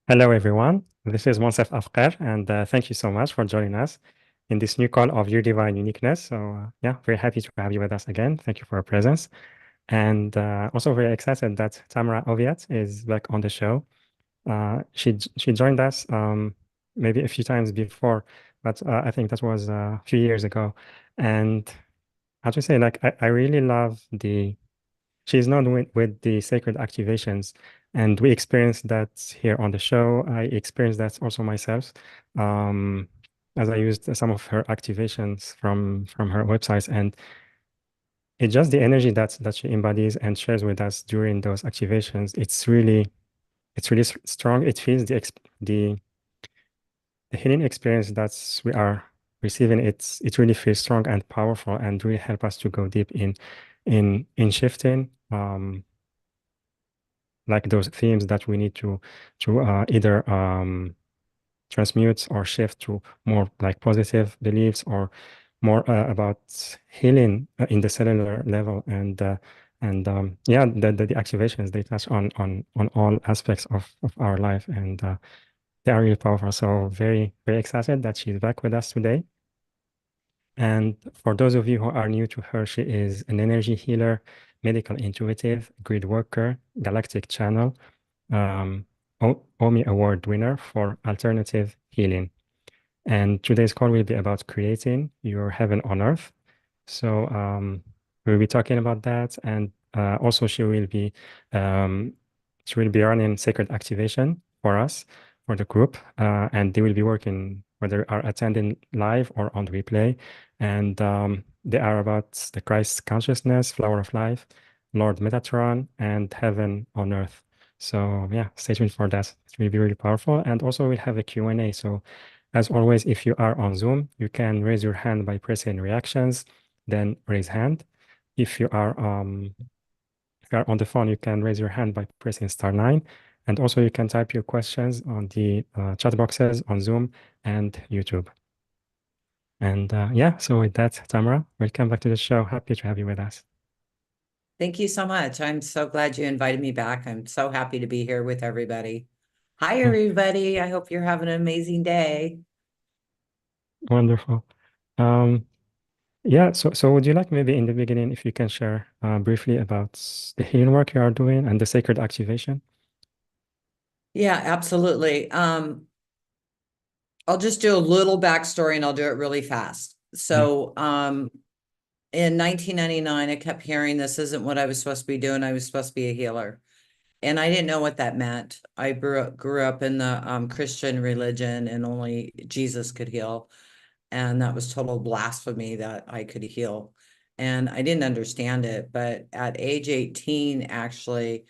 Hello, everyone. This is Monsef Afkar, and thank you so much for joining us in this new call of Your Divine Uniqueness. Yeah, very happy to have you with us again. Thank you for your presence. And also very excited that Tamra Oviatt is back on the show. She joined us maybe a few times before, but I think that was a few years ago. And I have to say, like, I really love she's known with the sacred activations, and we experienced that here on the show. I experienced that also myself, um, as I used some of her activations from her websites, and it's just the energy that she embodies and shares with us during those activations. It's really strong. It feels the healing experience that we are receiving. It really feels strong and powerful, and really help us to go deep in shifting. Like those themes that we need to either transmute or shift to more like positive beliefs, or more about healing in the cellular level. And yeah, the activations, they touch on all aspects of our life, and they are really powerful. So very excited that she's back with us today. And for those of you who are new to her, she is an energy healer, medical intuitive, grid worker, galactic channel, um, Ommie Award winner for alternative healing. And today's call will be about creating your heaven on earth. So we'll be talking about that, and also she will be running sacred activation for us for the group, and they will be working whether are attending live or on replay, and they are about the Christ consciousness, flower of life, Lord Metatron, and heaven on earth. So yeah, stay tuned for that. It will be really powerful, and also we'll have a Q&A. So as always, if you are on Zoom, you can raise your hand by pressing reactions, then raise hand. If you are on the phone, you can raise your hand by pressing *9. And also you can type your questions on the chat boxes on Zoom and YouTube. And yeah, so with that, Tamara, welcome back to the show. Happy to have you with us. Thank you so much. I'm so glad you invited me back. I'm so happy to be here with everybody. Hi, Mm, everybody. I hope you're having an amazing day. wonderful. Um, yeah, so would you like maybe in the beginning, if you can share briefly about the healing work you are doing and the sacred activation? Yeah, absolutely. I'll just do a little backstory and I'll do it really fast. Mhm. In 1999, I kept hearing this isn't what I was supposed to be doing. I was supposed to be a healer. And I didn't know what that meant. I grew up in the Christian religion, and only Jesus could heal. And that was total blasphemy that I could heal. And I didn't understand it. But at age 18, actually,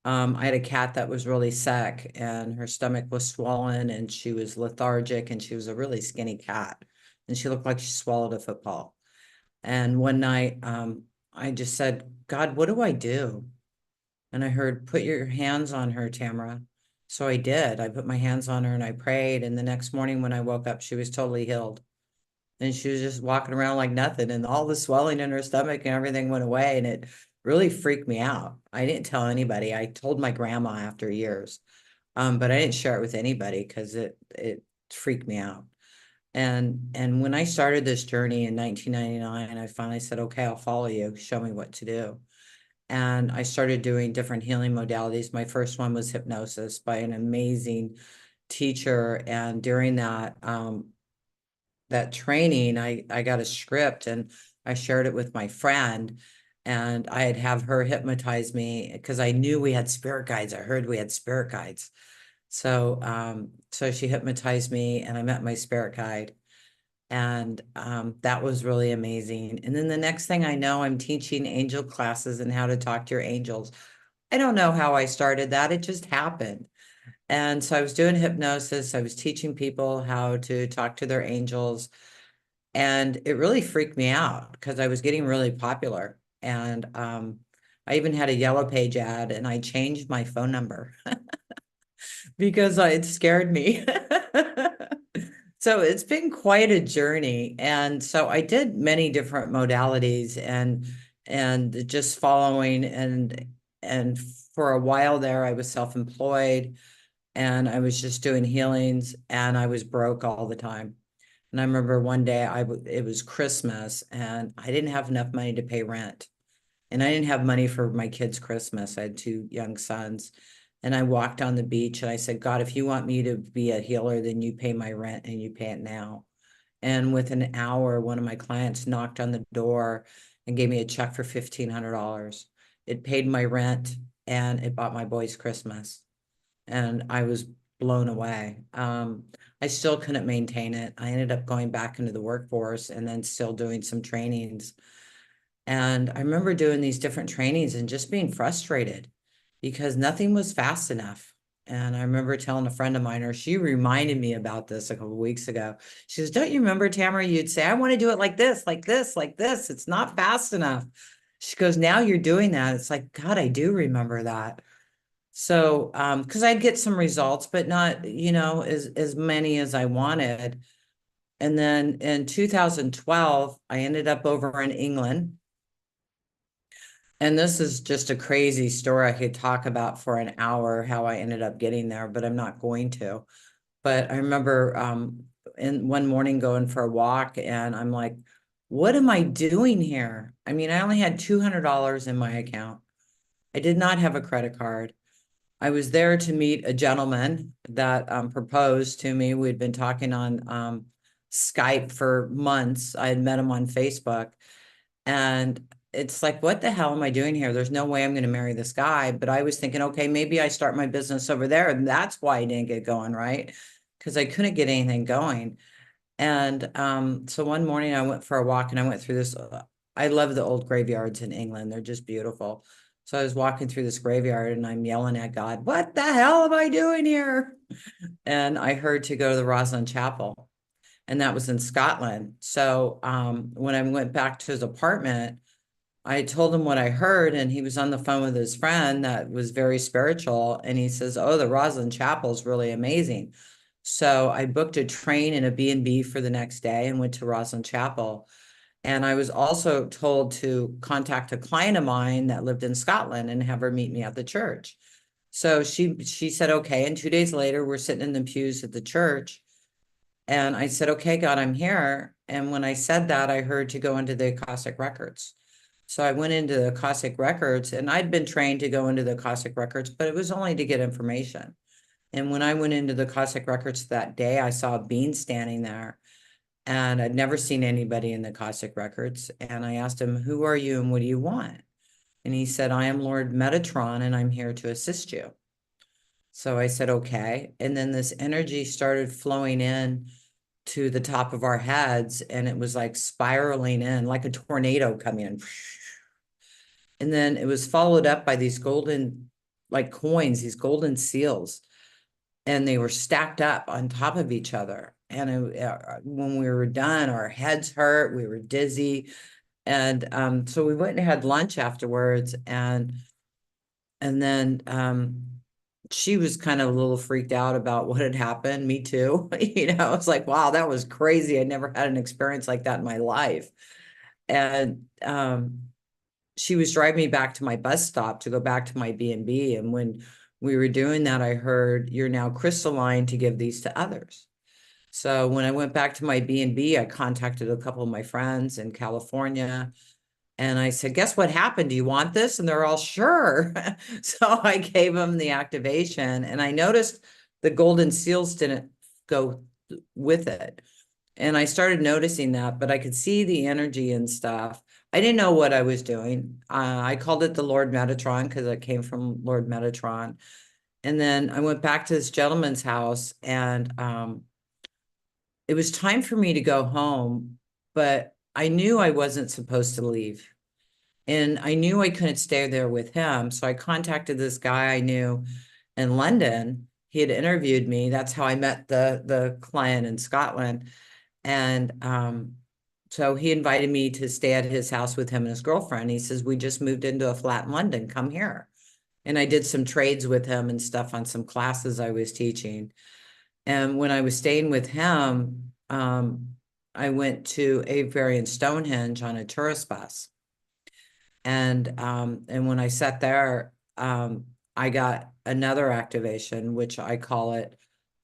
I had a cat that was really sick and her stomach was swollen and she was lethargic and she was a really skinny cat. And she looked like she swallowed a football. And one night, I just said, God, what do I do? And I heard, put your hands on her, Tamara. So I did. I put my hands on her and I prayed. And the next morning when I woke up, she was totally healed. And she was just walking around like nothing. And all the swelling in her stomach and everything went away. And it really freaked me out. I didn't tell anybody. I told my grandma after years. But I didn't share it with anybody because it freaked me out. And when I started this journey in 1999, I finally said, okay, I'll follow you. Show me what to do. And I started doing different healing modalities. My first one was hypnosis by an amazing teacher. And during that training, I got a script and I shared it with my friend, and I'd have her hypnotize me because I knew we had spirit guides. I heard we had spirit guides. So she hypnotized me and I met my spirit guide. And that was really amazing. And then the next thing I know, I'm teaching angel classes and how to talk to your angels. I don't know how I started that. It just happened. And so I was doing hypnosis. I was teaching people how to talk to their angels. And it really freaked me out because I was getting really popular. And I even had a yellow page ad and I changed my phone number because it scared me. So it's been quite a journey. And so I did many different modalities and just following and for a while there I was self-employed. and I was just doing healings, and I was broke all the time. And I remember one day it was Christmas and I didn't have enough money to pay rent. And I didn't have money for my kids' Christmas. I had two young sons. And I walked on the beach and I said, God, if you want me to be a healer, then you pay my rent and you pay it now. And within an hour, one of my clients knocked on the door and gave me a check for $1,500. It paid my rent and it bought my boys Christmas. And I was blown away. I still couldn't maintain it. I ended up going back into the workforce and then still doing some trainings. And I remember doing these different trainings and just being frustrated because nothing was fast enough. And I remember telling a friend of mine, or she reminded me about this a couple of weeks ago. She says, don't you remember, Tamara, you'd say, I want to do it like this, like this, like this. It's not fast enough. She goes, now you're doing that. It's like, God, I do remember that. So, because I'd get some results, but not, as many as I wanted. And then in 2012, I ended up over in England. And this is just a crazy story I could talk about for an hour, how I ended up getting there, but I'm not going to. But I remember in one morning going for a walk, and I'm like, what am I doing here? I mean, I only had $200 in my account. I did not have a credit card. I was there to meet a gentleman that proposed to me. We'd been talking on Skype for months. I had met him on Facebook. And it's like, what the hell am I doing here? There's no way I'm going to marry this guy. But I was thinking, okay, maybe I start my business over there. And that's why I didn't get going, right? Because I couldn't get anything going. And so one morning I went for a walk and I went through this. I love the old graveyards in England. They're just beautiful. So I was walking through this graveyard and I'm yelling at God, what the hell am I doing here? And I heard to go to the Rosslyn Chapel, and that was in Scotland. So when I went back to his apartment, I told him what I heard, and he was on the phone with his friend that was very spiritual. And he says, oh, the Rosslyn Chapel is really amazing. So I booked a train and a B&B for the next day and went to Rosslyn Chapel. And I was also told to contact a client of mine that lived in Scotland and have her meet me at the church. So she said, okay. And 2 days later, we're sitting in the pews at the church. And I said, okay, God, I'm here. And when I said that, I heard to go into the Akashic records. So I went into the Akashic records, and I'd been trained to go into the Akashic records, but it was only to get information. And when I went into the Akashic records that day, I saw a being standing there, and I'd never seen anybody in the Akashic records. And I asked him, who are you and what do you want? And he said, I am Lord Metatron, and I'm here to assist you. So I said, okay. And then this energy started flowing in to the top of our heads, and it was like spiraling in like a tornado coming in. And then it was followed up by these golden, like coins, these golden seals, and they were stacked up on top of each other. And when we were done, our heads hurt, we were dizzy. And so we went and had lunch afterwards, and then she was kind of a little freaked out about what had happened. Me too. I was like, wow, that was crazy. I never had an experience like that in my life. And she was driving me back to my bus stop to go back to my B&B. And when we were doing that, I heard, you're now crystalline to give these to others. So when I went back to my B&B, I contacted a couple of my friends in California. And I said, guess what happened? Do you want this? And they're all sure. So I gave them the activation, and I noticed the golden seals didn't go with it. And I started noticing that, but I could see the energy and stuff. I didn't know what I was doing. I called it the Lord Metatron because it came from Lord Metatron. And then I went back to this gentleman's house, and it was time for me to go home, but I knew I wasn't supposed to leave. And I knew I couldn't stay there with him. So I contacted this guy I knew in London. He had interviewed me. That's how I met the client in Scotland. And so he invited me to stay at his house with him and his girlfriend. He says, we just moved into a flat in London. Come here. And I did some trades with him and stuff on some classes I was teaching. And when I was staying with him, I went to Avebury and Stonehenge on a tourist bus. And when I sat there, I got another activation, which I call it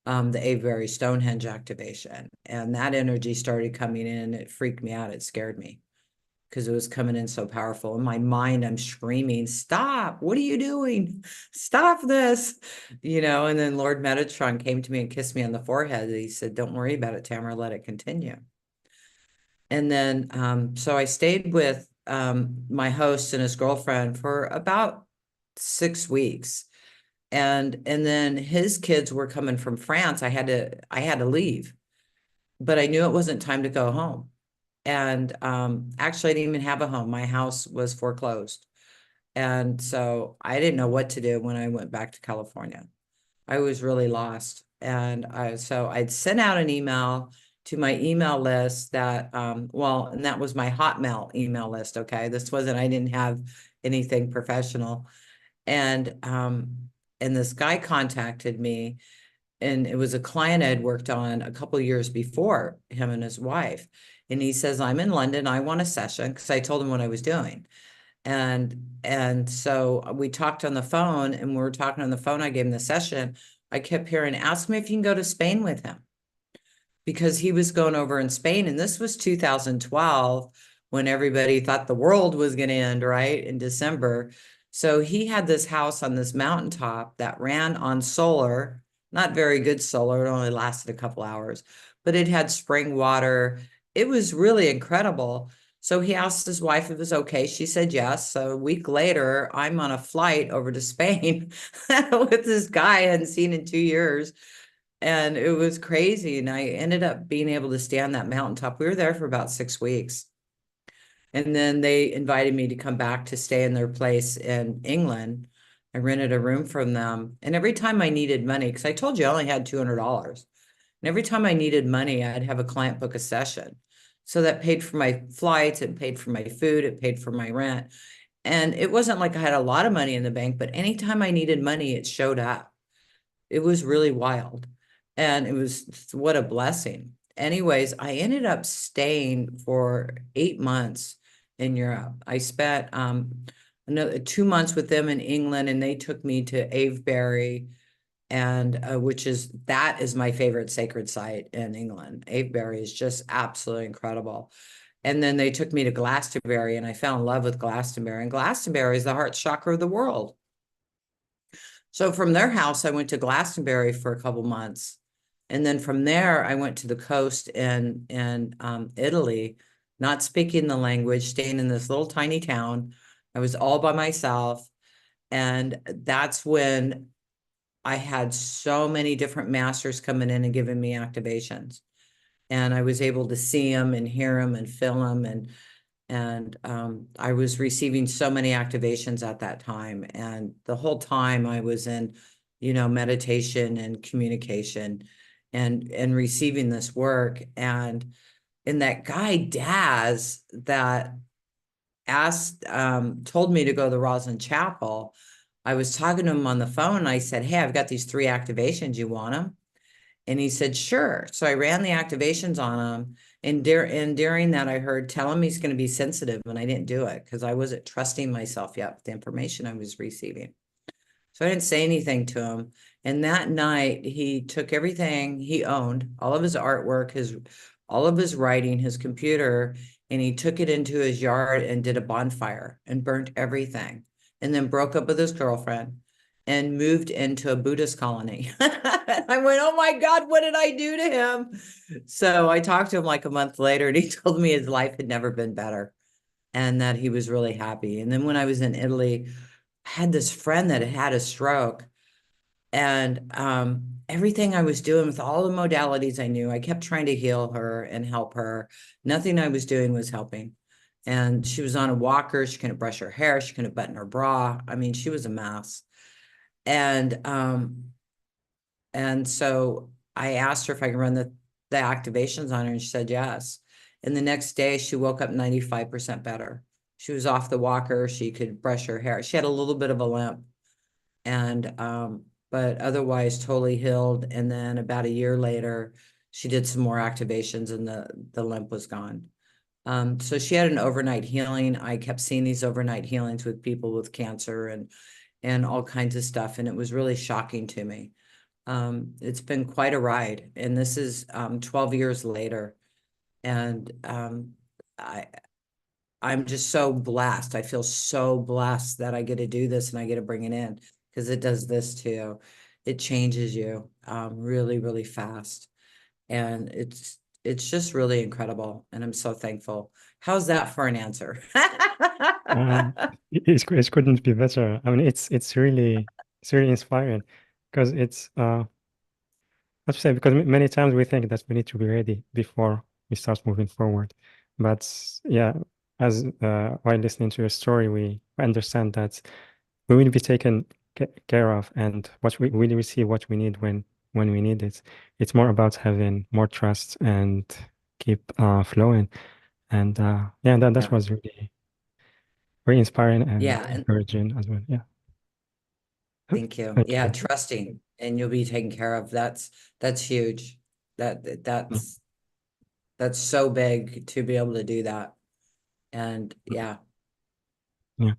the Avebury Stonehenge activation. And that energy started coming in. It freaked me out. It scared me because it was coming in so powerful. In my mind, I'm screaming, stop, what are you doing? Stop this, and then Lord Metatron came to me and kissed me on the forehead. He said, don't worry about it, Tamara, let it continue. And then, so I stayed with my host and his girlfriend for about 6 weeks. And then his kids were coming from France. I had to leave, but I knew it wasn't time to go home. And actually, I didn't even have a home. My house was foreclosed. And so I didn't know what to do when I went back to California. I was really lost. And so I'd sent out an email to my email list that, and that was my Hotmail email list. Okay. This wasn't, I didn't have anything professional. And this guy contacted me, and it was a client I'd worked on a couple of years before, him and his wife. And he says, I'm in London. I want a session, because I told him what I was doing. And so we talked on the phone, and we were talking on the phone. I gave him the session. I kept hearing, ask me if you can go to Spain with him, because he was going over in Spain. And this was 2012, when everybody thought the world was going to end, right? In December. So he had this house on this mountaintop that ran on solar, not very good solar. It only lasted a couple hours, but it had spring water. It was really incredible. So he asked his wife if it was okay. She said yes. So a week later, I'm on a flight over to Spain with this guy I hadn't seen in 2 years. And it was crazy. And I ended up being able to stay on that mountaintop. We were there for about 6 weeks. And then they invited me to come back to stay in their place in England. I rented a room from them. And every time I needed money, because I told you I only had $200. And every time I needed money, I'd have a client book a session. So that paid for my flights, it paid for my food, it paid for my rent. And it wasn't like I had a lot of money in the bank, but anytime I needed money, it showed up. It was really wild. And it was, what a blessing. Anyways, I ended up staying for 8 months in Europe. I spent another 2 months with them in England, and they took me to Avebury, and that is my favorite sacred site in England. Avebury is just absolutely incredible. And then they took me to Glastonbury, and I fell in love with Glastonbury. And Glastonbury is the heart chakra of the world. So from their house, I went to Glastonbury for a couple months. And then from there, I went to the coast in Italy, not speaking the language, staying in this little tiny town. I was all by myself. And that's when I had so many different masters coming in and giving me activations. And I was able to see them and hear them and feel them. And I was receiving so many activations at that time. And the whole time I was in, meditation and communication and receiving this work. And that guy, Daz, that told me to go to the Roslyn Chapel, I was talking to him on the phone, and I said, hey, I've got these 3 activations. You want them? And he said, sure. So I ran the activations on him. And during that, I heard, tell him he's going to be sensitive. And I didn't do it because I wasn't trusting myself yet with the information I was receiving. So I didn't say anything to him. And that night, he took everything he owned, all of his artwork, all of his writing, his computer, and he took it into his yard and did a bonfire and burnt everything, and then broke up with his girlfriend and moved into a Buddhist colony. I went, oh my God, what did I do to him? So I talked to him like a month later, and he told me his life had never been better and that he was really happy. And then when I was in Italy, I had this friend that had a stroke, and everything I was doing with all the modalities I knew, I kept trying to heal her and help her. Nothing I was doing was helping. And she was on a walker. She couldn't brush her hair. She couldn't button her bra. I mean, she was a mess. And so I asked her if I could run the activations on her, and she said yes. And the next day she woke up 95% better. She was off the walker. She could brush her hair. She had a little bit of a limp, and but otherwise totally healed. And then about a year later, she did some more activations, and the limp was gone. So she had an overnight healing. I kept seeing these overnight healings with people with cancer, and all kinds of stuff. And it was really shocking to me. It's been quite a ride. And this is 12 years later. And I, I'm just so blessed. I feel so blessed that I get to do this and I get to bring it in because it does this too. It changes you really, really fast. And it's just really incredible. And I'm so thankful. How's that for an answer? Uh, it couldn't be better. I mean, it's really inspiring because it's how to say, because many times we think that we need to be ready before we start moving forward. But yeah, as while listening to your story, we understand that we will be taken care of, and what we will receive what we need when we need it. It's more about having more trust and keep flowing. And yeah, that Yeah. was really very inspiring and Yeah. And encouraging as well. Yeah. thank you. Thank Yeah. you. Trusting and you'll be taken care of. That's huge. That Mm, that's so big to be able to do that. And yeah, yeah,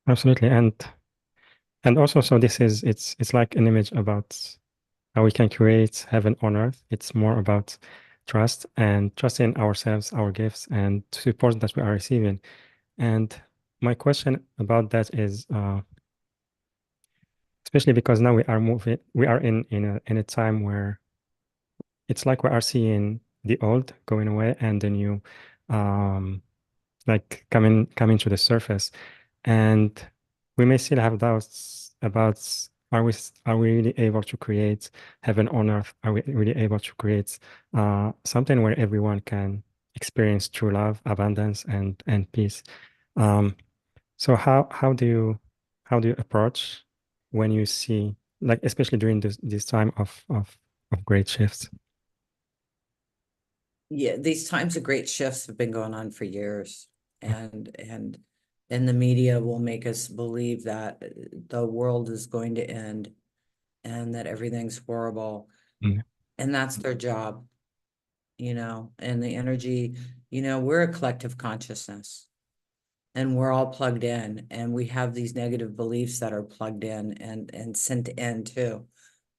absolutely. And also, so this is it's like an image about how we can create heaven on earth. It's more about trust and trust in ourselves, our gifts, and support that we are receiving. And my question about that is, especially because now we are in a time where it's like we are seeing the old going away and the new, um, like coming to the surface. And we may still have doubts about are we really able to create heaven on earth? Are we really able to create something where everyone can experience true love, abundance, and peace? Um, so how do you approach when you see, like, especially during this time of great shifts? yeah, these times of great shifts have been going on for years. Yeah. And the media will make us believe that the world is going to end and that everything's horrible. Mm, And that's their job, and the energy, we're a collective consciousness and we're all plugged in and we have these negative beliefs that are plugged in and sent in too.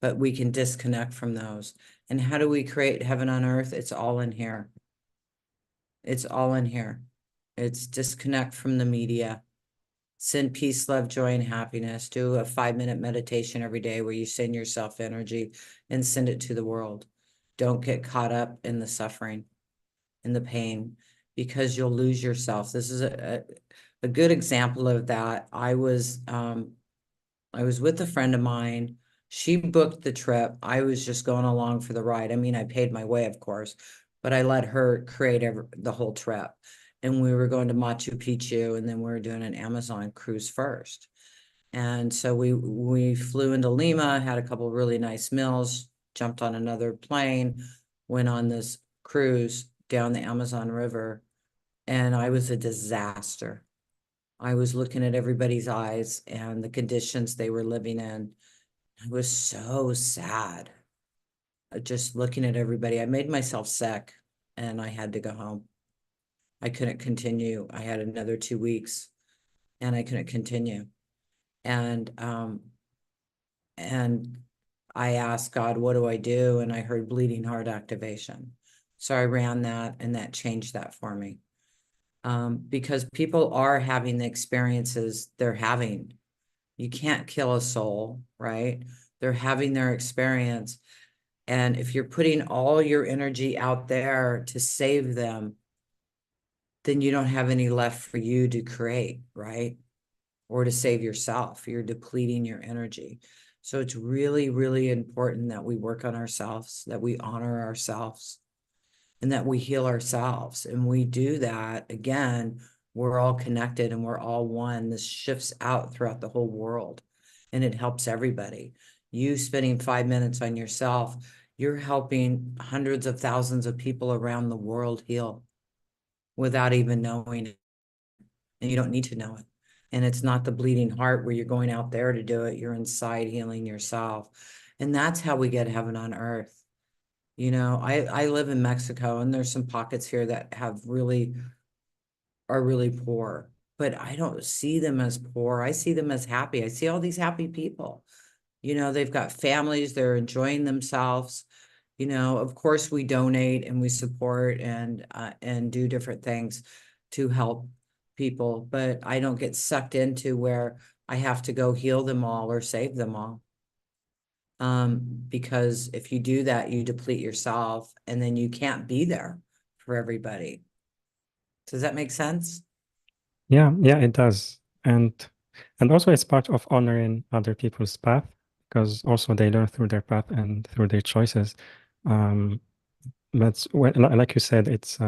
But we can disconnect from those. And how do we create heaven on earth? It's all in here. It's all in here. It's disconnect from the media. Send peace, love, joy, and happiness. Do a 5-minute meditation every day where you send yourself energy and send it to the world. Don't get caught up in the suffering and the pain because you'll lose yourself. This is a good example of that. I was with a friend of mine. She booked the trip. I was just going along for the ride. I mean, I paid my way, of course, but I let her create the whole trip. And we were going to Machu Picchu, and then we were doing an Amazon cruise first. And so we flew into Lima, had a couple of really nice meals, jumped on another plane, went on this cruise down the Amazon River, and I was a disaster. I was looking at everybody's eyes and the conditions they were living in. I was so sad. Just looking at everybody. I made myself sick and I had to go home. I couldn't continue. I had another 2 weeks and I couldn't continue. And and I asked God, what do I do? And I heard bleeding heart activation. So I ran that and that changed that for me. Because people are having the experiences they're having. You can't kill a soul, right? They're having their experience. And if you're putting all your energy out there to save them, then you don't have any left for you to create, right? Or to save yourself. You're depleting your energy. So it's really, really important that we work on ourselves, that we honor ourselves, and that we heal ourselves. And we do that again, we're all connected and we're all one. This shifts out throughout the whole world and it helps everybody. You spending 5 minutes on yourself, you're helping hundreds of thousands of people around the world heal without even knowing it. And you don't need to know it. And it's not the bleeding heart where you're going out there to do it. You're inside healing yourself. And that's how we get heaven on earth. I live in Mexico and there's some pockets here that are really poor. but I don't see them as poor. I see them as happy. I see all these happy people. You know, they've got families, they're enjoying themselves. You know, of course we donate and we support and do different things to help people, but I don't get sucked into where I have to go heal them all or save them all. Because if you do that, you deplete yourself and then you can't be there for everybody. Does that make sense? Yeah, yeah, it does. And also it's part of honoring other people's path because also they learn through their path and through their choices. Um, but like you said, it's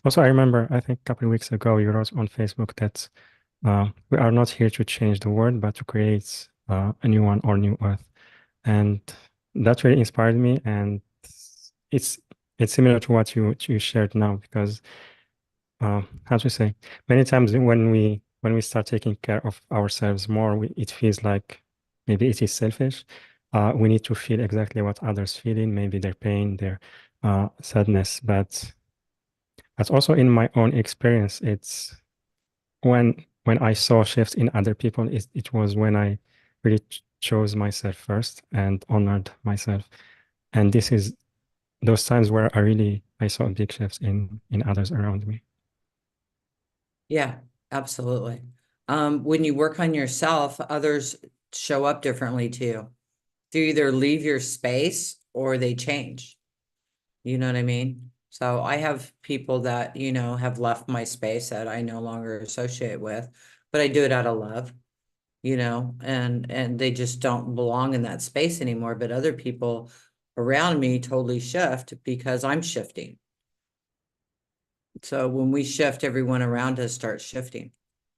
also I remember I think a couple of weeks ago you wrote on Facebook that we are not here to change the world, but to create a new one or new earth. And that really inspired me. And it's it's similar to what you shared now because how to say, many times when we start taking care of ourselves more, it feels like maybe it is selfish. We need to feel exactly what others feeling, maybe their pain, their sadness, but also in my own experience, it's when I saw shifts in other people, it was when I really chose myself first and honored myself. And this is those times where I saw big shifts in others around me. Yeah, absolutely. When you work on yourself, others show up differently too. They either leave your space or they change. You know what I mean? So I have people that, you know, have left my space that I no longer associate with, but I do it out of love, you know, and they just don't belong in that space anymore. But other people around me totally shift because I'm shifting. So when we shift, everyone around us starts shifting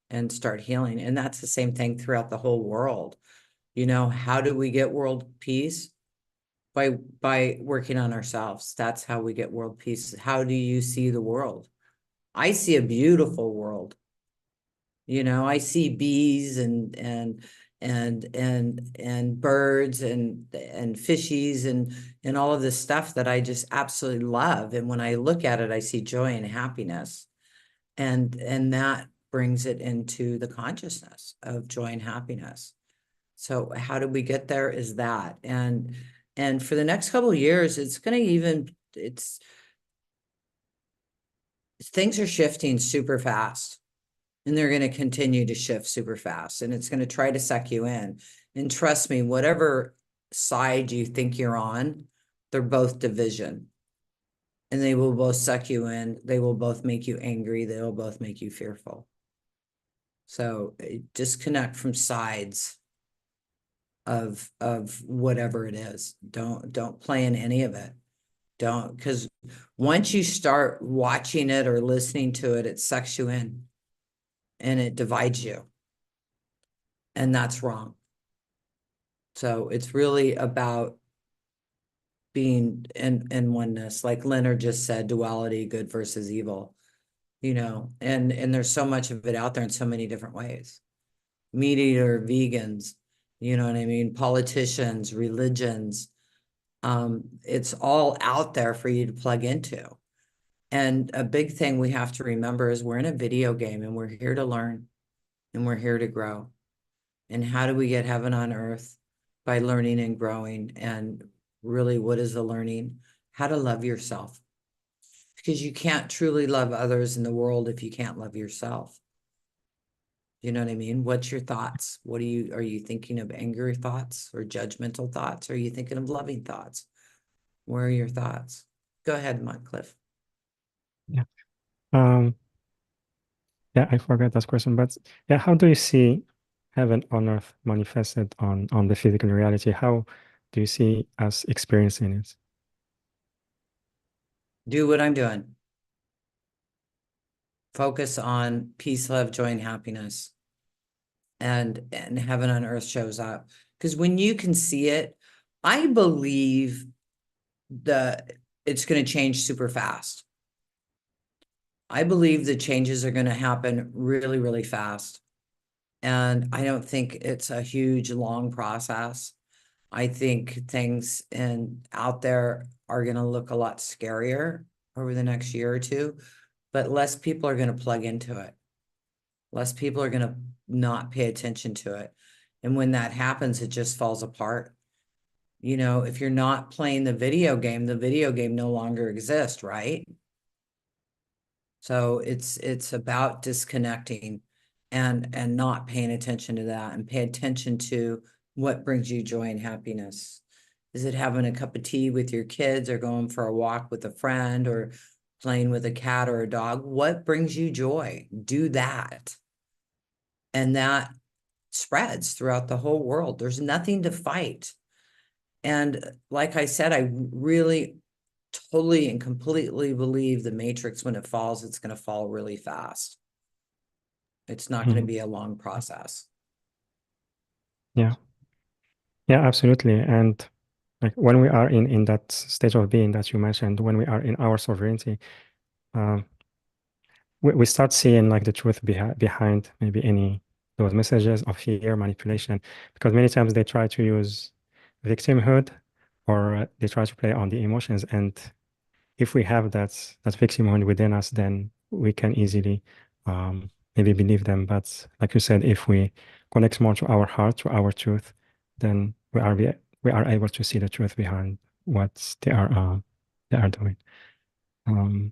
and start healing. And that's the same thing throughout the whole world. You know, how do we get world peace? By working on ourselves. That's how we get world peace. How do you see the world? I see a beautiful world. You know, I see bees and birds and fishies and all of this stuff that I just absolutely love. And when I look at it, I see joy and happiness. And that brings it into the consciousness of joy and happiness. So how do we get there is that. And for the next couple of years, it's going to it's things are shifting super fast and they're going to continue to shift super fast and it's going to try to suck you in. And trust me, whatever side you think you're on, they're both division and they will both suck you in. They will both make you angry. They will both make you fearful. So disconnect from sides of whatever it is. Don't play in any of it. Don't, because once you start watching it or listening to it, it sucks you in and it divides you. And that's wrong. So it's really about being in oneness, like Leonard just said, duality, good versus evil, you know, and there's so much of it out there in so many different ways. Meat eater, vegans, you know what I mean? Politicians, religions, it's all out there for you to plug into. And a big thing we have to remember is we're in a video game and we're here to learn and we're here to grow. And how do we get heaven on earth? By learning and growing. And really, what is the learning? How to love yourself. Because you can't truly love others in the world if you can't love yourself. You know what I mean? What's your thoughts? Are you thinking of angry thoughts or judgmental thoughts? Or are you thinking of loving thoughts? Where are your thoughts? Go ahead, Cliff. Yeah. Um, yeah, I forgot that question, but yeah, how do you see heaven on earth manifested on the physical reality? How do you see us experiencing it? Do what I'm doing. Focus on peace, love, joy, and happiness. And heaven on earth shows up. Because when you can see it, I believe that it's going to change super fast. I believe the changes are going to happen really, really fast. And I don't think it's a huge, long process. I think things out there are going to look a lot scarier over the next year or two, but less people are going to plug into it. less people are going to not pay attention to it. And when that happens, it just falls apart. You know, if you're not playing the video game no longer exists, right? So it's about disconnecting and not paying attention to that, and pay attention to what brings you joy and happiness. Is it having a cup of tea with your kids, or going for a walk with a friend, or playing with a cat or a dog? What brings you joy? Do that. And that spreads throughout the whole world. There's nothing to fight. And like I said, I really totally and completely believe the matrix, when it falls, it's going to fall really fast. It's not going to be a long process. Yeah. Yeah, absolutely. And like when we are in that state of being that you mentioned, when we are in our sovereignty, um, we start seeing like the truth behind maybe any those messages of fear, manipulation, because many times they try to use victimhood, or they try to play on the emotions. And if we have that victimhood within us, then we can easily maybe believe them. But like you said, if we connect more to our heart, to our truth, then we are able to see the truth behind what they are doing. Um,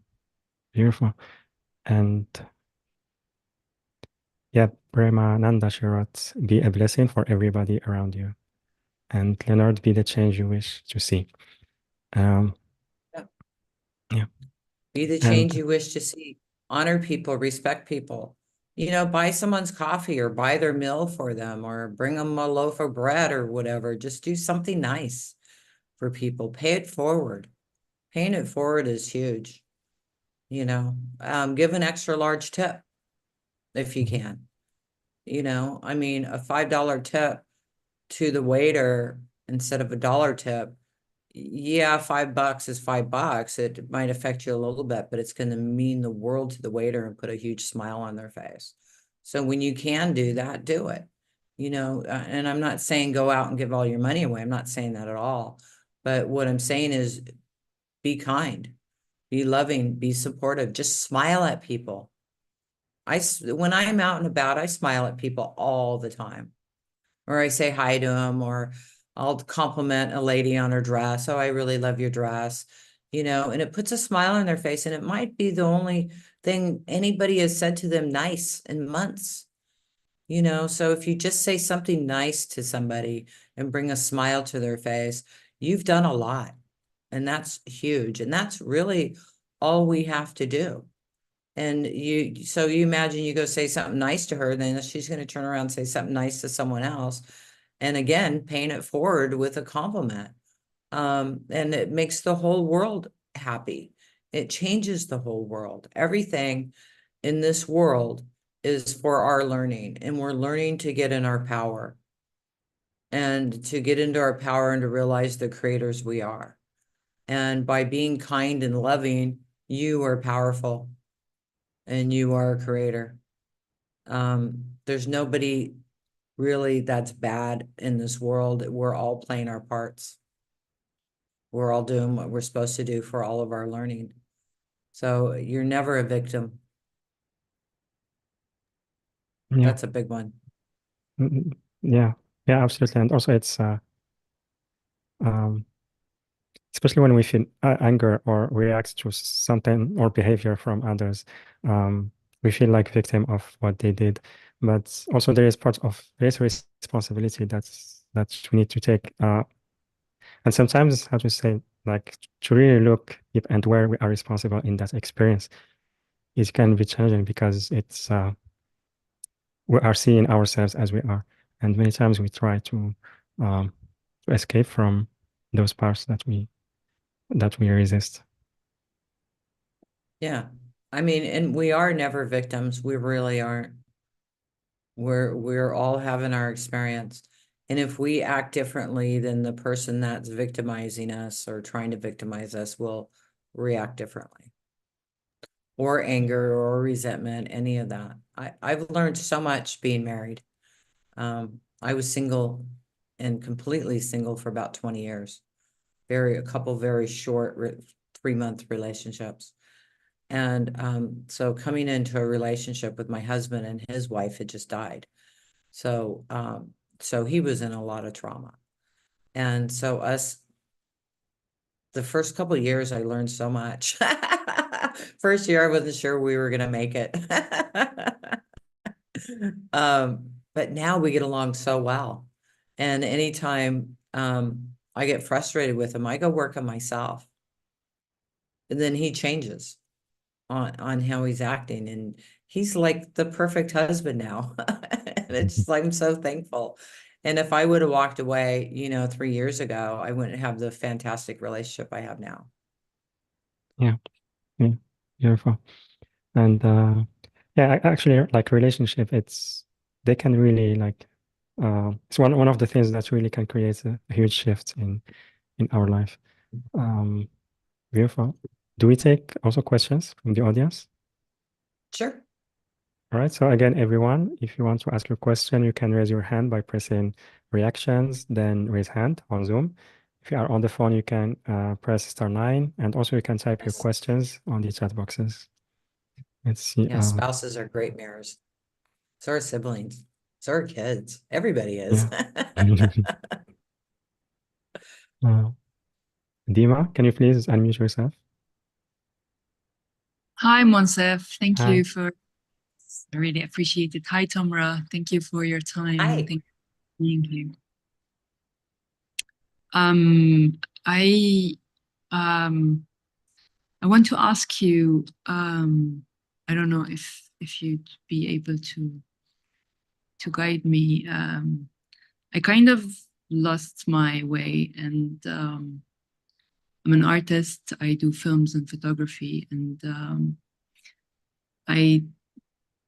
Beautiful. And yeah, Premananda Shirot, be a blessing for everybody around you. And Leonard, be the change you wish to see. Um, Yeah. yeah. Be the change And you wish to see. Honor people, respect people. You know, buy someone's coffee, or buy their meal for them, or bring them a loaf of bread or whatever. Just do something nice for people. Pay it forward. Paying it forward is huge. You know, give an extra large tip if you can. You know, I mean, a $5 tip to the waiter instead of a dollar tip. Yeah, $5 is $5. It might affect you a little bit, but it's going to mean the world to the waiter and put a huge smile on their face. So when you can do that, do it. You know, and I'm not saying go out and give all your money away. I'm not saying that at all. But what I'm saying is be kind, be loving, be supportive. Just smile at people. When I'm out and about, I smile at people all the time, or I say hi to them, or I'll compliment a lady on her dress. Oh, I really love your dress, you know, and it puts a smile on their face. And it might be the only thing anybody has said to them nice in months, you know. So if you just say something nice to somebody and bring a smile to their face, you've done a lot. And that's huge. And that's really all we have to do. And so you imagine you go say something nice to her, then she's going to turn around and say something nice to someone else. And again, paying it forward with a compliment. And it makes the whole world happy. It changes the whole world. Everything in this world is for our learning, and we're learning to get in our power, and to get into our power, and to realize the creators we are. And by being kind and loving, you are powerful, and you are a creator. There's nobody really that's bad in this world. We're all playing our parts. We're all doing what we're supposed to do for all of our learning. So you're never a victim. yeah, That's a big one. yeah, yeah, absolutely. And also it's um, especially when we feel anger or react to something or behavior from others, um, we feel like victim of what they did. But also there is responsibility that we need to take. And sometimes, how to say, like to really look if and where we are responsible in that experience, it can be challenging because it's we are seeing ourselves as we are, and many times we try um, to escape from those parts that we resist. Yeah. I mean, and we are never victims. We really aren't. We're all having our experience. And if we act differently than the person that's victimizing us or trying to victimize us, will react differently. Or anger or resentment, any of that. I've learned so much being married. I was single and completely single for about 20 years. A couple very short 3-month relationships. And so coming into a relationship with my husband, and his wife had just died. So so he was in a lot of trauma. And so the first couple of years, I learned so much. First year, I wasn't sure we were going to make it. But now we get along so well. And anytime I get frustrated with him, I go work on myself. And then he changes on how he's acting. And he's like the perfect husband now. And it's just like, I'm so thankful. And if I would have walked away, 3 years ago, I wouldn't have the fantastic relationship I have now. Yeah. Yeah. Beautiful. And yeah, actually, like relationship, they can really like it's one of the things that really can create a huge shift in our life. Um, Beautiful. Do we take also questions from the audience? Sure. All right. So again, everyone, if you want to ask your question, you can raise your hand by pressing reactions, then raise hand on Zoom. If you are on the phone, you can press *9, and also you can type your Yes. questions on the chat boxes. Let's see. Yeah, spouses are great mirrors. So are siblings. So are kids. Everybody is. Yeah. Uh, Dima, can you please unmute yourself? Hi, Monsef. Thank Hi. you for, I really appreciate it. Hi, Tamra. Thank you for your time. Hi. And thank you for being here. I want to ask you, I don't know if you'd be able to guide me. I kind of lost my way, and I'm an artist. I do films and photography, and I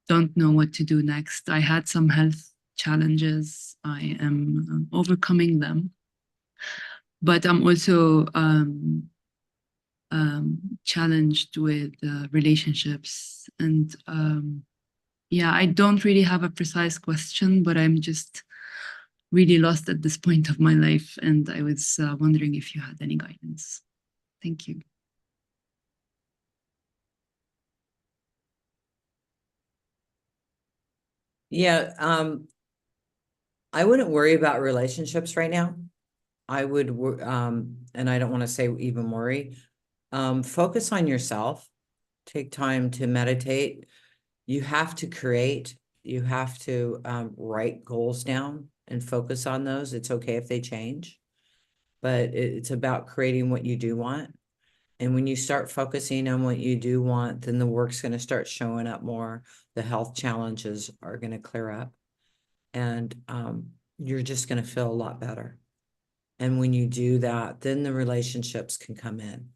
don't know what to do next. I had some health challenges. I am overcoming them, but I'm also challenged with relationships. And yeah, I don't really have a precise question, but I'm just really lost at this point of my life. And I was wondering if you had any guidance. Thank you. Yeah, I wouldn't worry about relationships right now. I would, and I don't want to say even worry, focus on yourself. Take time to meditate. You have to create. You have to write goals down and focus on those. It's okay if they change, but it's about creating what you do want. And when you start focusing on what you do want, then the work's going to start showing up more. The health challenges are going to clear up, and you're just going to feel a lot better. And when you do that, then the relationships can come in,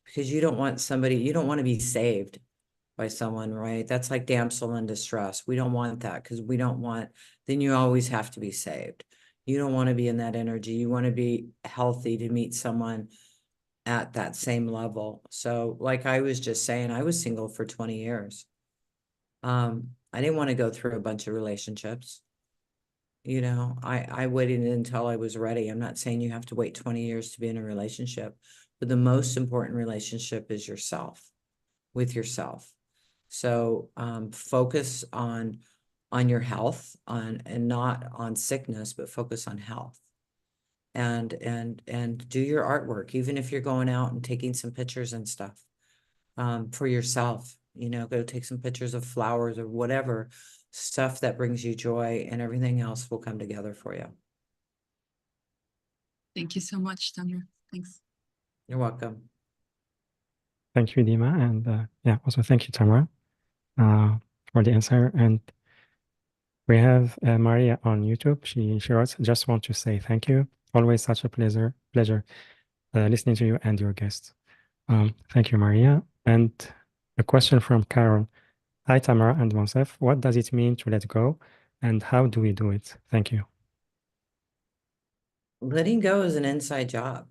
because you don't want to be saved by someone, right? That's like damsel in distress. We don't want that, because then you always have to be saved. You don't want to be in that energy. You want to be healthy to meet someone at that same level. So like I was just saying, I was single for 20 years. I didn't want to go through a bunch of relationships. I waited until I was ready. I'm not saying you have to wait 20 years to be in a relationship, but the most important relationship is yourself, with yourself. So focus on your health, and not on sickness, but focus on health. And do your artwork, even if you're going out and taking some pictures and stuff for yourself. Go take some pictures of flowers or whatever stuff that brings you joy, and everything else will come together for you. Thank you so much, Tamra. Thanks. You're welcome. Thank you, Dima. And yeah, also thank you, Tamara, for the answer. And we have Maria on YouTube. She writes, just want to say thank you. Always such a pleasure listening to you and your guests. Thank you, Maria. And a question from Carol. Hi, Tamara and Monsef. What does it mean to let go, and how do we do it? Thank you. Letting go is an inside job.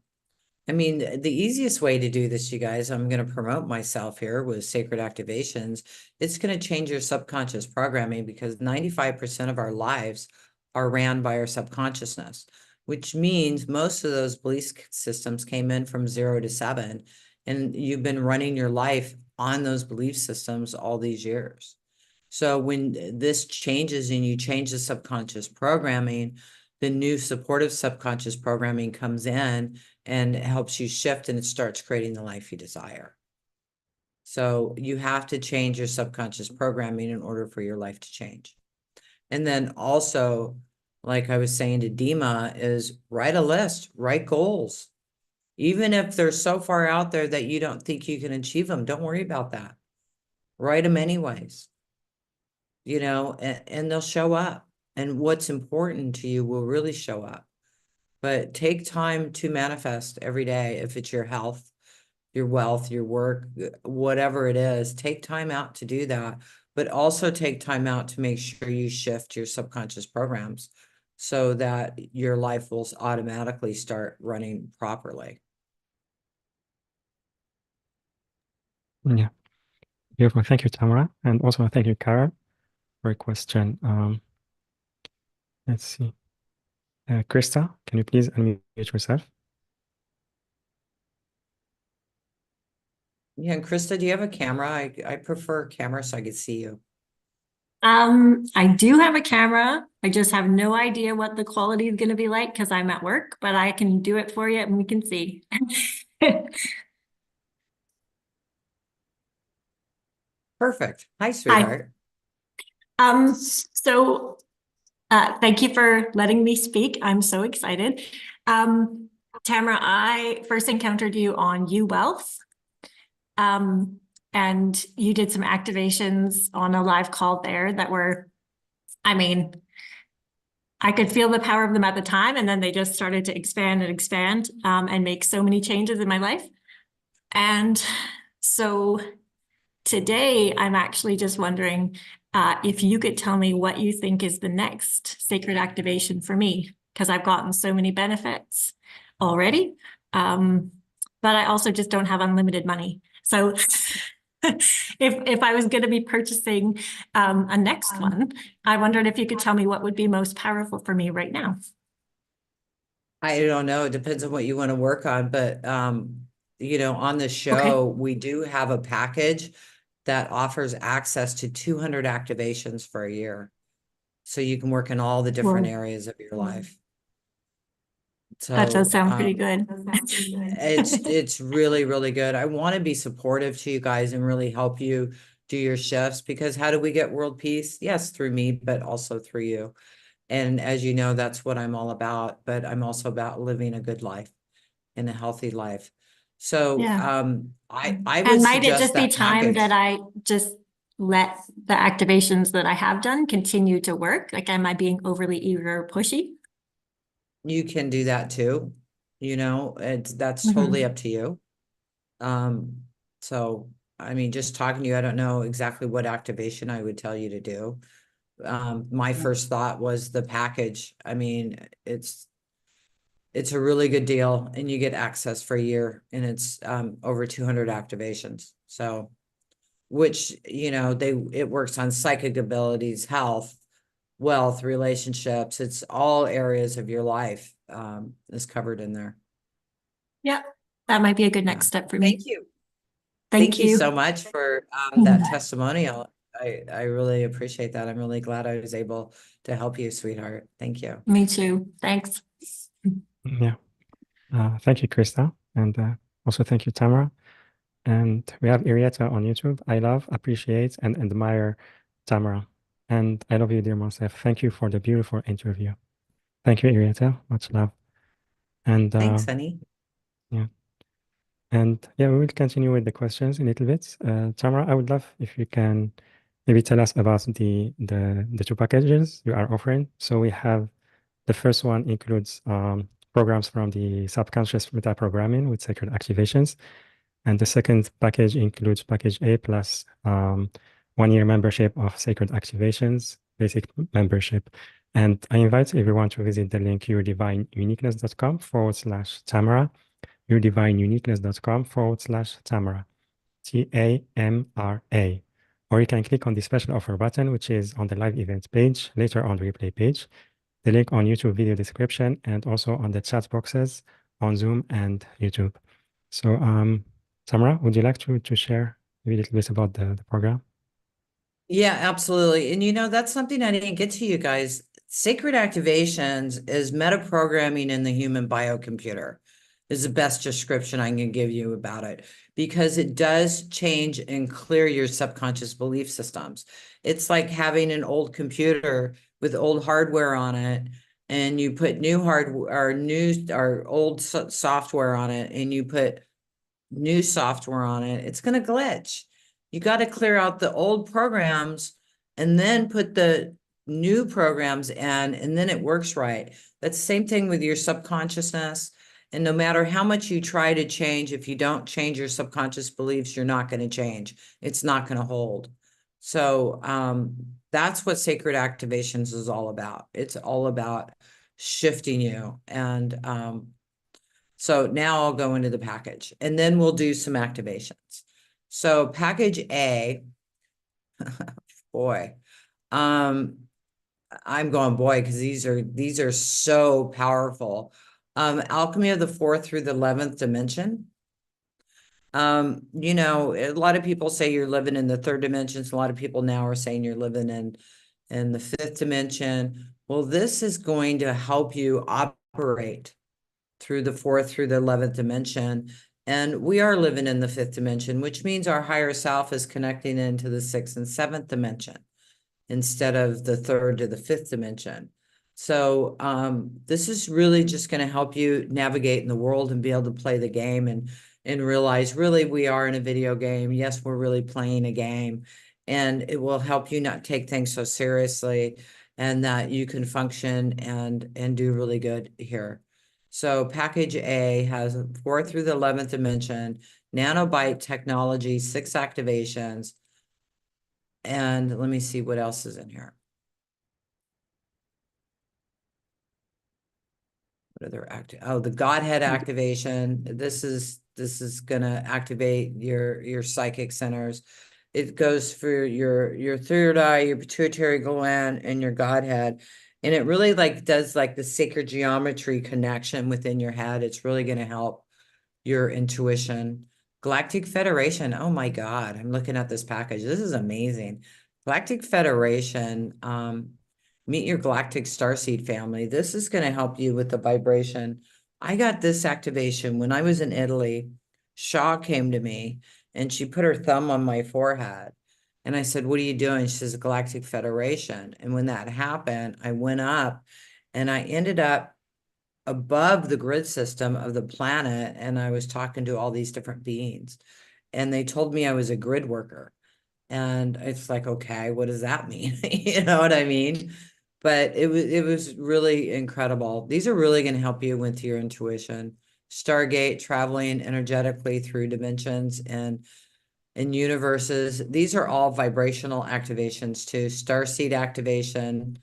I mean, the easiest way to do this, you guys, I'm going to promote myself here with sacred activations. It's going to change your subconscious programming, because 95% of our lives are ran by our subconsciousness, which means most of those belief systems came in from 0 to 7, and you've been running your life on those belief systems all these years. So when this changes and you change the subconscious programming, the new supportive subconscious programming comes in and helps you shift, and it starts creating the life you desire. So you have to change your subconscious programming in order for your life to change. And then also, like I was saying to Dima, is write a list, write goals. Even if they're so far out there that you don't think you can achieve them, don't worry about that. Write them anyways, and they'll show up. And what's important to you will really show up. But take time to manifest every day. If it's your health, your wealth, your work, whatever it is, take time out to do that. But also take time out to make sure you shift your subconscious programs so that your life will automatically start running properly. Yeah, beautiful. Thank you, Tamara. And also thank you, Kara, for a question. Let's see. Krista, can you please unmute yourself? Yeah, and Krista, do you have a camera? I prefer camera so I could see you. I do have a camera. I just have no idea what the quality is going to be like because I'm at work, but I can do it for you and we can see. Perfect. Hi, sweetheart. So thank you for letting me speak. I'm so excited. Tamra, I first encountered you on U Wealth. And you did some activations on a live call there that were, I mean, I could feel the power of them at the time, and then they just started to expand and expand, and make so many changes in my life. And so today I'm actually just wondering if you could tell me what you think is the next sacred activation for me, because I've gotten so many benefits already. But I also just don't have unlimited money. So if I was going to be purchasing a next one, I wondered if you could tell me what would be most powerful for me right now. I don't know. It depends on what you want to work on, but on the show, we do have a package that offers access to 200 activations for a year. So you can work in all the different areas of your life. So that does sound pretty good. It's really, really good. I want to be supportive to you guys and really help you do your shifts, because how do we get world peace? Yes, through me, but also through you. And as you know, that's what I'm all about, but I'm also about living a good life and a healthy life. So Yeah. I And would might it suggest just be that time package. that I just let the activations that I have done continue to work? Like, am I being overly eager or pushy? You can do that too. That's totally up to you. So I mean, just talking to you, I don't know exactly what activation I would tell you to do. My first thought was the package. I mean, it's a really good deal, and you get access for a year, and it's over 200 activations. So, which, it works on psychic abilities, health, wealth, relationships. It's all areas of your life is covered in there. Yeah, that might be a good next step for me. Thank you. Thank you so much for that testimonial. I really appreciate that. I'm really glad I was able to help you, sweetheart. Thank you. Me too. Thanks. Yeah. Thank you, Krista. And also thank you, Tamara. And we have Irieta on YouTube. I love, appreciate, and admire Tamara. And I love you, dear Monsef. Thank you for the beautiful interview. Thank you, Irieta. Much love. And Thanks, honey. yeah. And yeah, we will continue with the questions in a little bit. Tamara, I would love if you can maybe tell us about the two packages you are offering. So we have the first one includes programs from the subconscious metaprogramming with sacred activations. And the second package includes package A plus 1 year membership of sacred activations, basic membership. And I invite everyone to visit the link yourdivineuniqueness.com/Tamara, yourdivineuniqueness.com/Tamara, TAMRA. Or you can click on the special offer button, which is on the live events page, later on the replay page, the link on YouTube video description, and also on the chat boxes on Zoom and YouTube. So, Tamara, would you like to share maybe a little bit about the program? Yeah, absolutely. And that's something I didn't get to you guys. Sacred activations is metaprogramming in the human biocomputer, is the best description I can give you about it, because it does change and clear your subconscious belief systems. It's like having an old computer with old hardware on it, and you put new hardware or old software on it, and you put new software on it, it's going to glitch. You got to clear out the old programs and then put the new programs in, and then it works right. That's the same thing with your subconsciousness. And no matter how much you try to change, if you don't change your subconscious beliefs, you're not going to change. It's not going to hold. So that's what sacred activations is all about. It's all about shifting you. And so now I'll go into the package, and then we'll do some activations. So package A, boy, I'm going boy, because these are so powerful. Alchemy of the 4th through the 11th dimension. A lot of people say you're living in the 3rd dimensions. A lot of people now are saying you're living in the 5th dimension. Well, this is going to help you operate through the 4th through the 11th dimension. And we are living in the 5th dimension, which means our higher self is connecting into the 6th and 7th dimension instead of the 3rd to the 5th dimension. So this is really just going to help you navigate in the world and be able to play the game and realize really we are in a video game. Yes, we're really playing a game, and it will help you not take things so seriously, and that you can function and do really good here. So package A has 4th through the 11th dimension, nanobite technology, 6 activations. And let me see what else is in here. What other the Godhead activation. This is gonna activate your psychic centers. It goes for your third eye, your pituitary gland, and your Godhead. And it really does the sacred geometry connection within your head. It's really going to help your intuition. Galactic Federation. Oh my God. I'm looking at this package. This is amazing. Galactic Federation. Meet your galactic starseed family. This is going to help you with the vibration. I got this activation when I was in Italy. Shaw came to me and she put her thumb on my forehead. And I said, what are you doing? She says, Galactic Federation. And when that happened, I went up and I ended up above the grid system of the planet. And I was talking to all these different beings. And they told me I was a grid worker. And it's like, okay, what does that mean? You know what I mean? But it was really incredible. These are really going to help you with your intuition. Stargate, traveling energetically through dimensions and universes. These are all vibrational activations too. Starseed activation.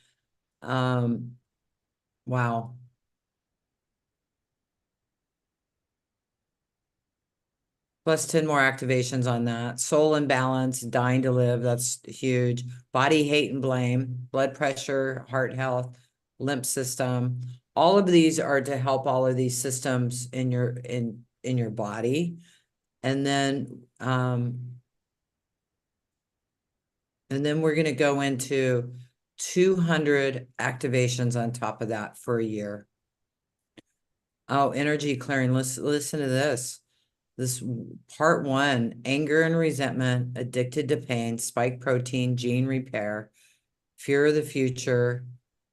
Wow. Plus 10 more activations on that. Soul imbalance, dying to live. That's huge. Body hate and blame, blood pressure, heart health, lymph system. All of these are to help all of these systems in your body. And then we're going to go into 200 activations on top of that for a year. Oh, energy clearing. Listen to this. This part 1, anger and resentment, addicted to pain, spike protein, gene repair, fear of the future,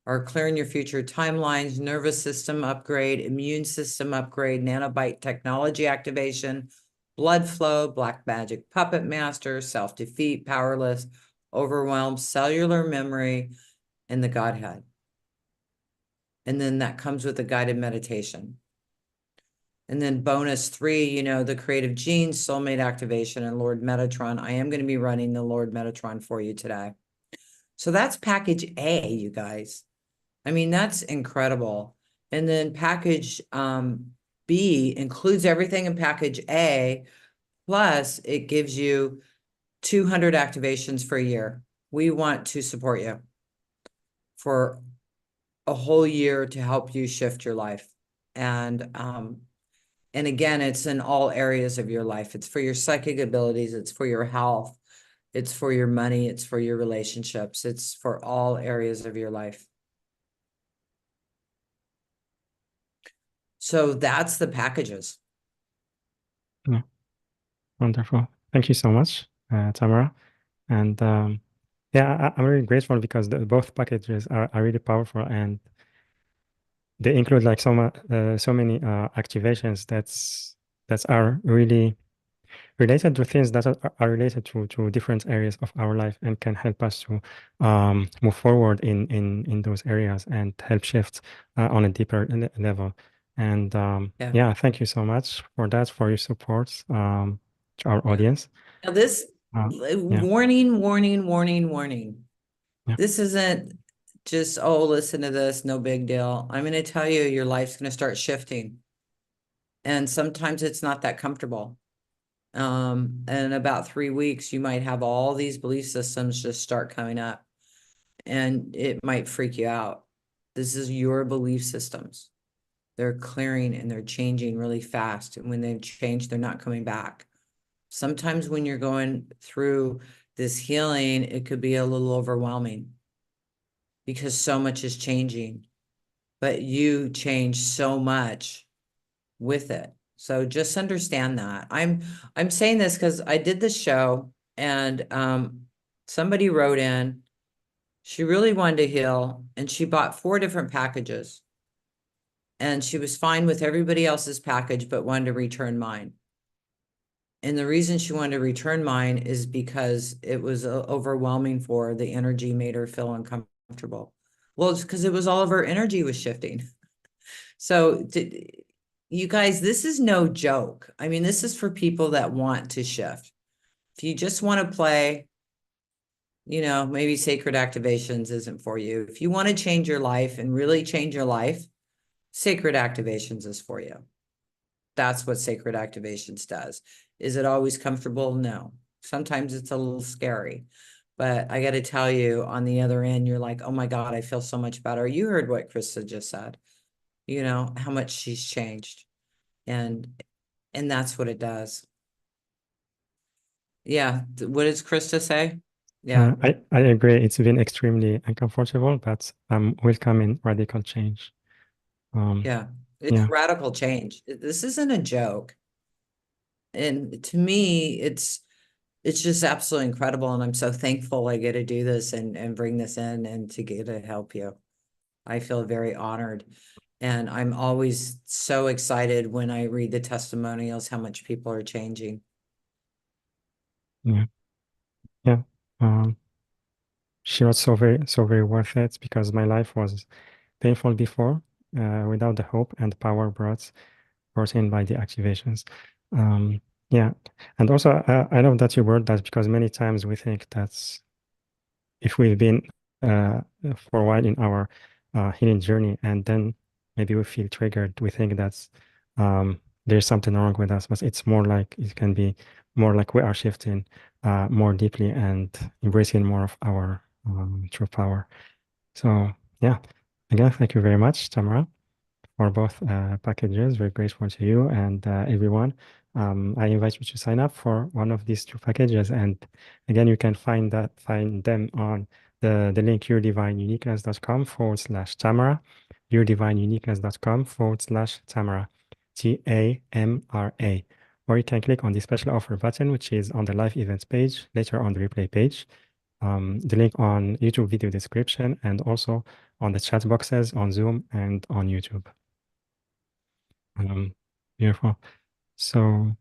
or clearing your future timelines, nervous system upgrade, immune system upgrade, nanobite technology activation, blood flow, black magic puppet master, self-defeat, powerless, overwhelmed, cellular memory, and the Godhead. And then that comes with a guided meditation. And then bonus 3, the creative genes, soulmate activation, and Lord Metatron. I am going to be running the Lord Metatron for you today. So that's package A, you guys. I mean, that's incredible. And then package B includes everything in package A, plus it gives you 200 activations for a year. We want to support you for a whole year to help you shift your life. And And again, it's in all areas of your life. It's for your psychic abilities. It's for your health. It's for your money. It's for your relationships. It's for all areas of your life. So that's the packages. Yeah. Wonderful. Thank you so much, Tamara. And yeah, I'm really grateful because both packages are really powerful, and they include like so many activations that are really related to things that are related to different areas of our life and can help us to move forward in those areas and help shift on a deeper level. And Yeah. yeah, thank you so much for that, for your support to our Yeah. audience. Now this Yeah. warning, warning, warning, warning. Yeah. This isn't just, oh, listen to this, no big deal. I'm going to tell you, your life's going to start shifting. And sometimes it's not that comfortable. And in about 3 weeks, you might have all these belief systems just start coming up, and it might freak you out. This is your belief systems. They're clearing and they're changing really fast. And when they've changed, they're not coming back. Sometimes when you're going through this healing, it could be a little overwhelming because so much is changing, but you change so much with it. So just understand that. I'm saying this because I did this show, and somebody wrote in, she really wanted to heal, and she bought 4 different packages. And she was fine with everybody else's package, but wanted to return mine. And the reason she wanted to return mine is because it was overwhelming for her. The energy made her feel uncomfortable. Well, it's because it was all of her energy was shifting. So you guys, this is no joke. I mean, this is for people that want to shift. If you just want to play, you know, maybe sacred activations isn't for you. If you want to change your life and really change your life, sacred activations is for you. That's what sacred activations does. Is it always comfortable? No. Sometimes it's a little scary. But I got to tell you, on the other end, you're like, oh my God, I feel so much better. You heard what Krista just said, you know, how much she's changed. And that's what it does. Yeah. What does Krista say? Yeah. I agree. It's been extremely uncomfortable, but I'm welcoming radical change. Yeah. It's Yeah. radical change. This isn't a joke. And to me, it's just absolutely incredible. And I'm so thankful I get to do this and bring this in and to get to help you. I feel very honored. And I'm always so excited when I read the testimonials, how much people are changing. Yeah. Yeah. She was so very worth it because my life was painful before, without the hope and power brought in by the activations. Yeah. And also, I love that you word that because many times we think that's if we've been for a while in our healing journey and then maybe we feel triggered, we think that's there's something wrong with us, but it's more like it can be more like we are shifting more deeply and embracing more of our true power. So yeah, again, thank you very much, Tamara, for both packages. Very grateful to you and everyone. I invite you to sign up for one of these 2 packages. And again, you can find them on the link yourdivineuniqueness.com/Tamara, yourdivineuniqueness.com/Tamara, TAMRA. Or you can click on the special offer button, which is on the live events page, later on the replay page. The link on YouTube video description and also on the chat boxes on Zoom and on YouTube. Beautiful. So,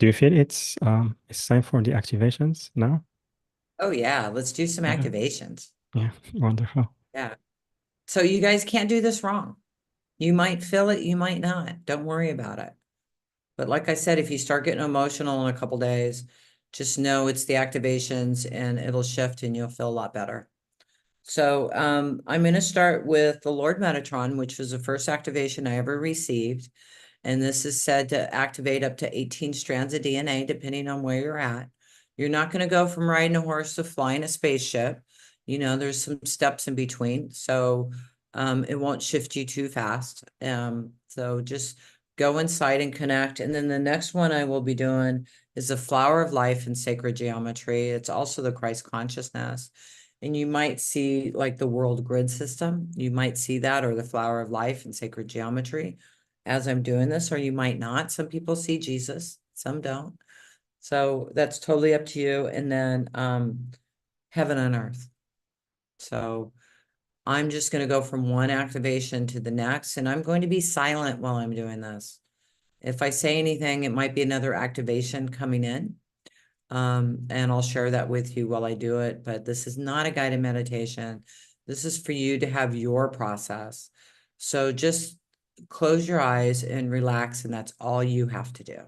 do you feel it's time for the activations now? Oh yeah. Let's do some Yeah. activations. Yeah, wonderful. Yeah. So you guys can't do this wrong. You might feel it, you might not. Don't worry about it. But like I said, if you start getting emotional in a couple days, just know it's the activations and it'll shift and you'll feel a lot better. So I'm going to start with the Lord Metatron, which was the first activation I ever received. And this is said to activate up to 18 strands of DNA, depending on where you're at. You're not going to go from riding a horse to flying a spaceship. You know, there's some steps in between. So it won't shift you too fast. So just go inside and connect. And then the next one I will be doing is the flower of life and sacred geometry. It's also the Christ consciousness. And you might see like the world grid system. You might see that, or the flower of life and sacred geometry as I'm doing this, or you might not. Some people see Jesus, some don't. So that's totally up to you. And then heaven on earth. So I'm just going to go from one activation to the next, and I'm going to be silent while I'm doing this. If I say anything, it might be another activation coming in. And I'll share that with you while I do it, but this is not a guided meditation. This is for you to have your process. So just close your eyes and relax, and that's all you have to do.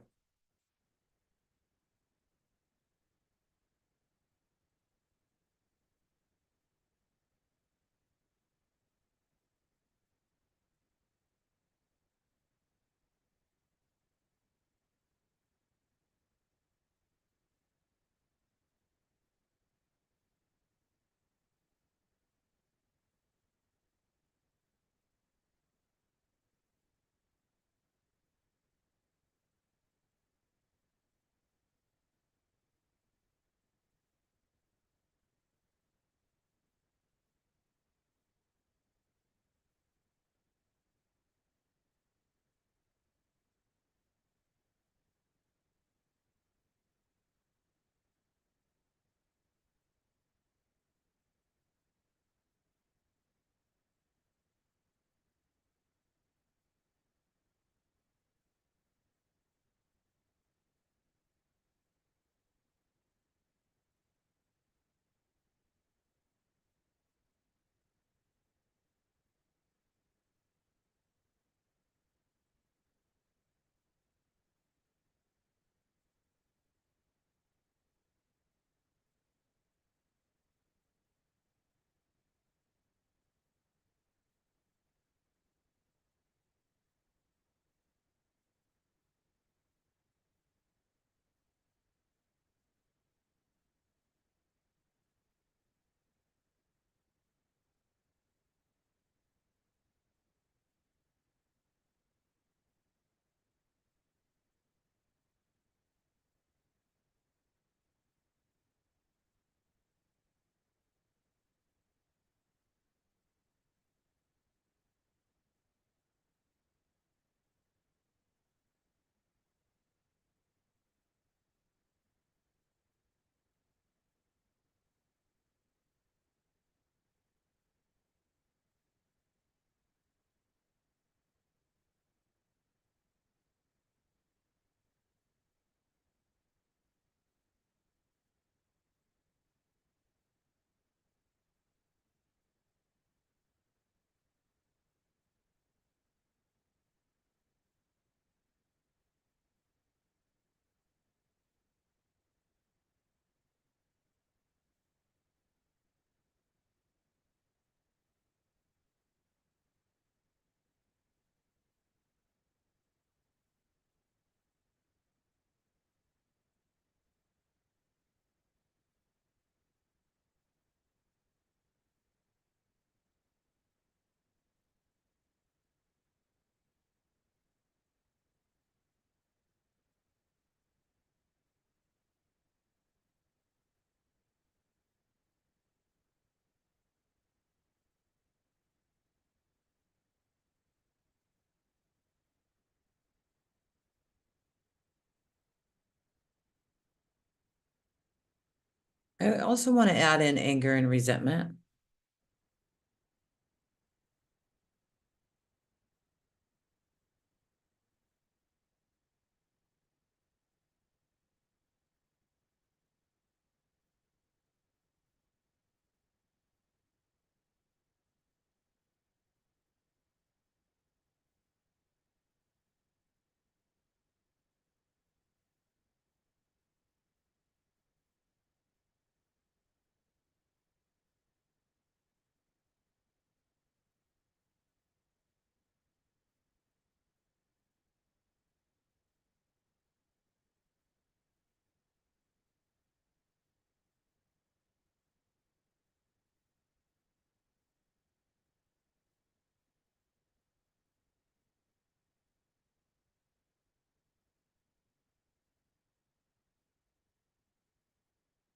I also want to add in anger and resentment.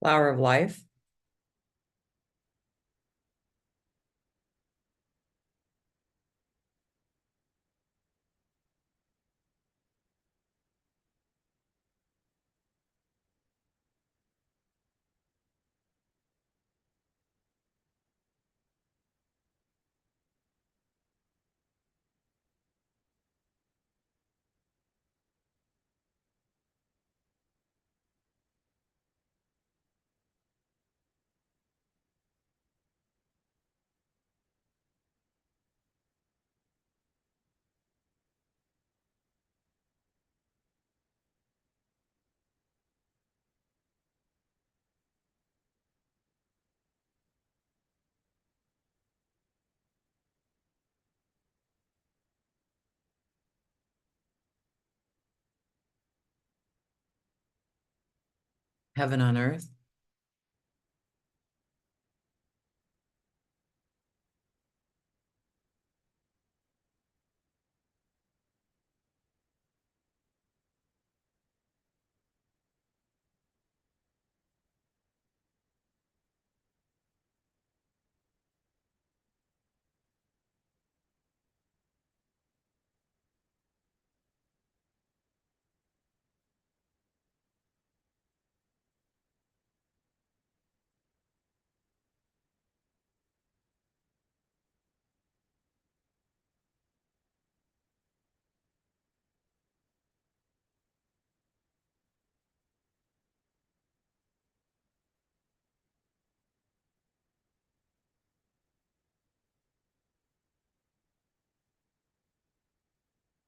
Flower of life. Heaven on earth.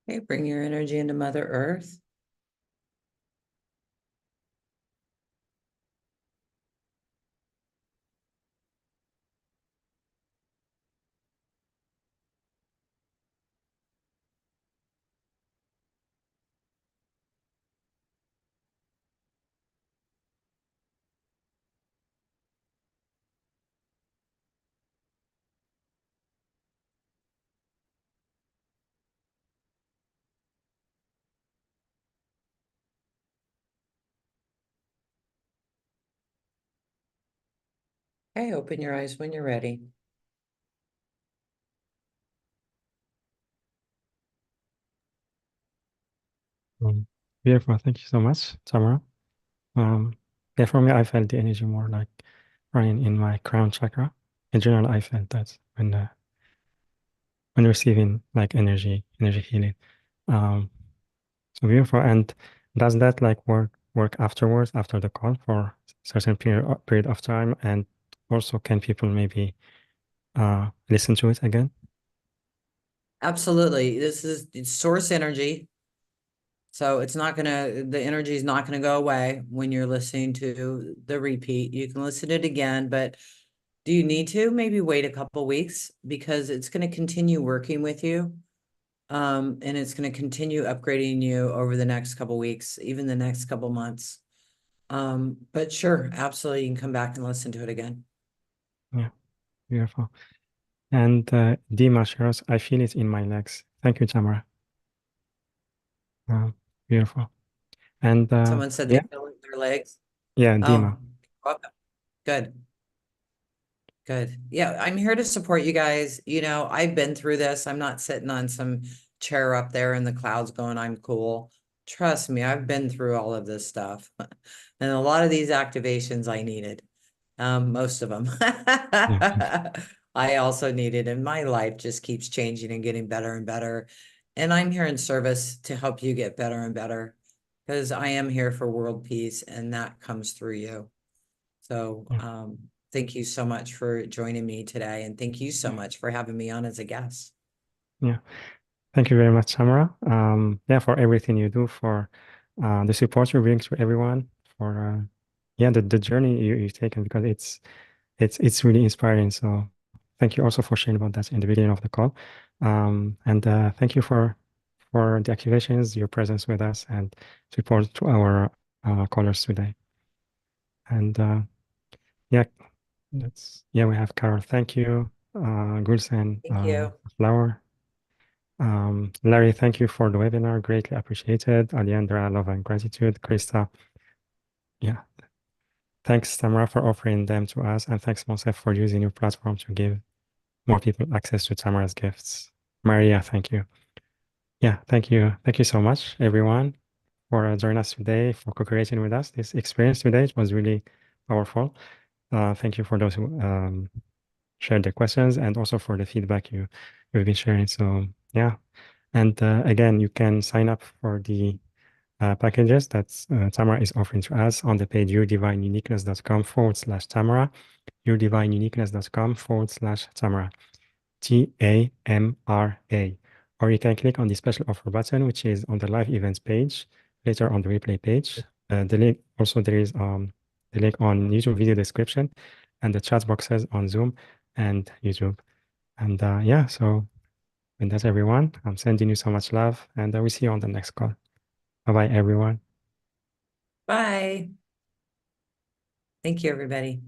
Okay, bring your energy into Mother Earth. Okay, open your eyes when you're ready. Beautiful. Thank you so much, Tamara. Yeah, for me, I felt the energy more like running in my crown chakra. In general, I felt that when receiving like energy healing. Um, so beautiful. And does that like work afterwards, after the call for certain period of time? And also, can people maybe listen to it again? Absolutely. This is it's source energy. So it's not gonna, the energy is not gonna go away when you're listening to the repeat. You can listen to it again, but do you need to? Maybe wait a couple weeks because it's gonna continue working with you. And it's gonna continue upgrading you over the next couple weeks, even the next couple months. But sure, absolutely, you can come back and listen to it again. Yeah, beautiful. And Dima shares, I feel it in my legs. Thank you, Tamara. Beautiful. And Someone said they yeah, feel it in their legs. yeah, Oh, Dima. welcome. Good. Good. Yeah, I'm here to support you guys. You know, I've been through this. I'm not sitting on some chair up there in the clouds going, I'm cool. Trust me, I've been through all of this stuff. And a lot of these activations I needed. Most of them. Yeah. I also needed, and my life just keeps changing and getting better and better. And I'm here in service to help you get better and better because I am here for world peace and that comes through you. So, Yeah. thank you so much for joining me today. And thank you so much for having me on as a guest. Yeah. Thank you very much, Tamara. Yeah, for everything you do, for the support you bring to everyone, for yeah, the journey you've taken, because it's really inspiring. So thank you also for sharing about that in the beginning of the call. And thank you for the activations, your presence with us, and support to our callers today. And yeah, we have Carol. Thank you. Gulsen, Thank you. Flower. Larry, thank you for the webinar. Greatly appreciated. Aliandra, love and gratitude. Krista, yeah, Thanks, Tamra, for offering them to us, and thanks, Monsef, for using your platform to give more people access to Tamra's gifts. Maria, thank you. Yeah, thank you. Thank you so much, everyone, for joining us today, for co-creating with us. This experience today, it was really powerful. Thank you for those who shared their questions and also for the feedback you've been sharing. So yeah, and again, you can sign up for the packages that Tamra is offering to us on the page yourdivineuniqueness.com/Tamra, yourdivineuniqueness.com/Tamra, TAMRA. Or you can click on the special offer button, which is on the live events page, later on the replay page. The link also, there is the link on YouTube video description and the chat boxes on Zoom and YouTube. And yeah, so with that, everyone, I'm sending you so much love, and I will see you on the next call. Bye-bye, everyone. Bye. Thank you, everybody.